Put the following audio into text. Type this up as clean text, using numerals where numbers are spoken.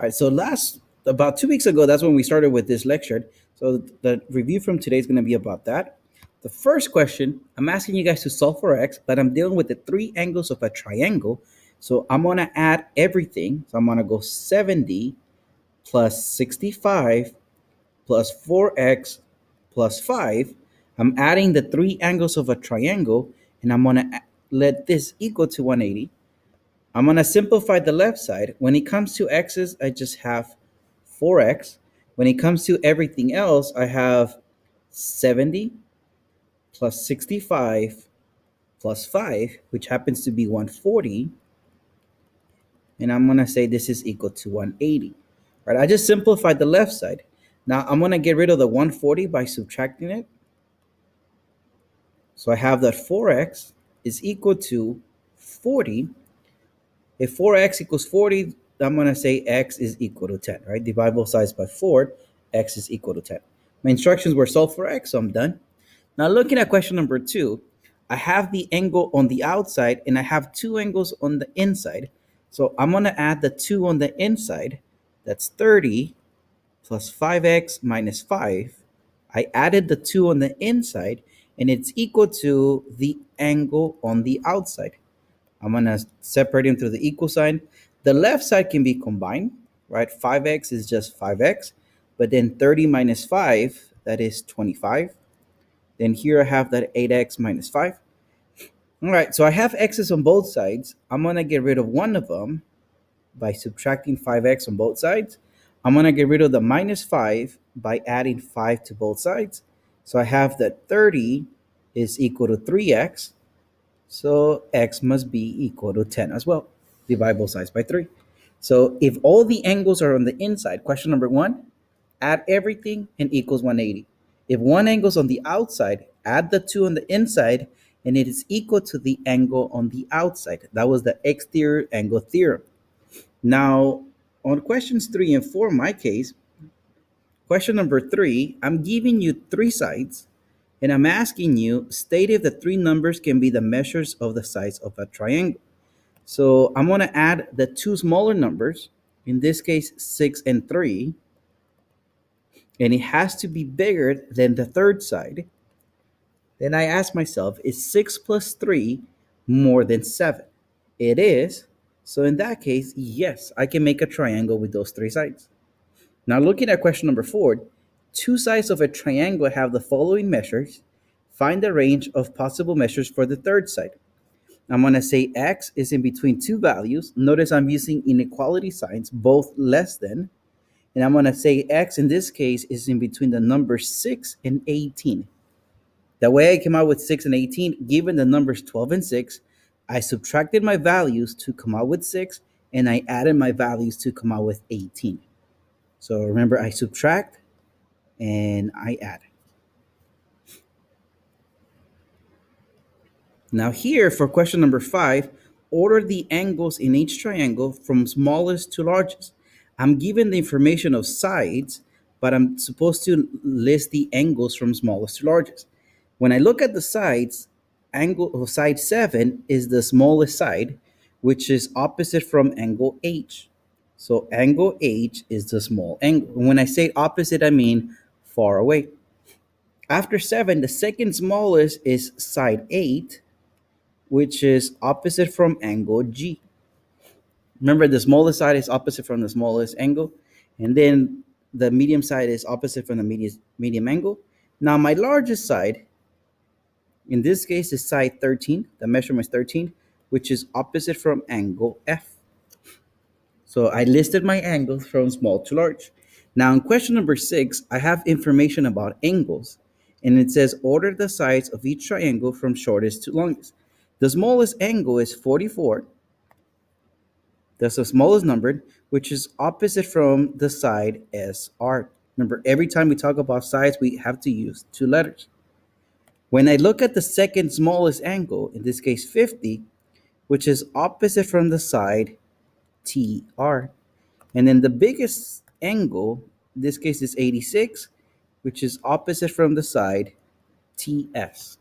All right, so about 2 weeks ago, that's when we started with this lecture. So the review from today is going to be about that. The first question, I'm asking you guys to solve for x, but I'm dealing with the three angles of a triangle. So I'm going to add everything. So I'm going to go 70 plus 65 plus 4x plus 5. I'm adding the three angles of a triangle, and I'm going to let this equal to 180. I'm going to simplify the left side. When it comes to x's, I just have 4x. When it comes to everything else, I have 70 plus 65 plus 5, which happens to be 140. And I'm going to say this is equal to 180. Right? I just simplified the left side. Now I'm going to get rid of the 140 by subtracting it. So I have that 4x is equal to 40. If 4x equals 40, I'm going to say x is equal to 10, right? Divide both sides by 4, x is equal to 10. My instructions were solve for x, so I'm done. Now looking at question number 2, I have the angle on the outside and I have two angles on the inside. So I'm going to add the 2 on the inside. That's 30 plus 5x minus 5. I added the 2 on the inside and it's equal to the angle on the outside. I'm going to separate them through the equal sign. The left side can be combined, right? 5x is just 5x, but then 30 minus 5, that is 25. Then here I have that 8x minus 5. All right, so I have x's on both sides. I'm going to get rid of one of them by subtracting 5x on both sides. I'm going to get rid of the minus 5 by adding 5 to both sides. So I have that 30 is equal to 3x. So x must be equal to 10 as well. Divide both sides by 3. So if all the angles are on the inside, question number 1, add everything and equals 180. If one angle is on the outside, add the 2 on the inside, and it is equal to the angle on the outside. That was the exterior angle theorem. Now, on questions 3 and 4, in my case, question number 3, I'm giving you three sides, and I'm asking you, state if the three numbers can be the measures of the sides of a triangle. So I'm going to add the two smaller numbers, in this case 6 and 3, and it has to be bigger than the third side. Then I ask myself, is 6 plus 3 more than 7? It is. So in that case, yes, I can make a triangle with those three sides. Now looking at question number 4, two sides of a triangle have the following measures. Find the range of possible measures for the third side. I'm going to say x is in between two values. Notice I'm using inequality signs, both less than. And I'm going to say x in this case is in between the numbers 6 and 18. The way I came out with 6 and 18, given the numbers 12 and 6, I subtracted my values to come out with 6, and I added my values to come out with 18. So remember, I subtract and I add. Now here for question number 5, order the angles in each triangle from smallest to largest. I'm given the information of sides, but I'm supposed to list the angles from smallest to largest. When I look at the sides, angle of side 7 is the smallest side, which is opposite from angle H. So angle H is the small angle. When I say opposite, I mean far away. After 7, the second smallest is side 8, which is opposite from angle G. Remember, the smallest side is opposite from the smallest angle, and then the medium side is opposite from the medium angle. Now, my largest side, in this case, is side 13. The measurement is 13, which is opposite from angle F. So I listed my angles from small to large. Now, in question number 6, I have information about angles, and it says order the sides of each triangle from shortest to longest. The smallest angle is 44. That's the smallest number, which is opposite from the side SR. Remember, every time we talk about sides, we have to use two letters. When I look at the second smallest angle, in this case 50, which is opposite from the side TR. And then the biggest angle, in this case is 86, which is opposite from the side TS.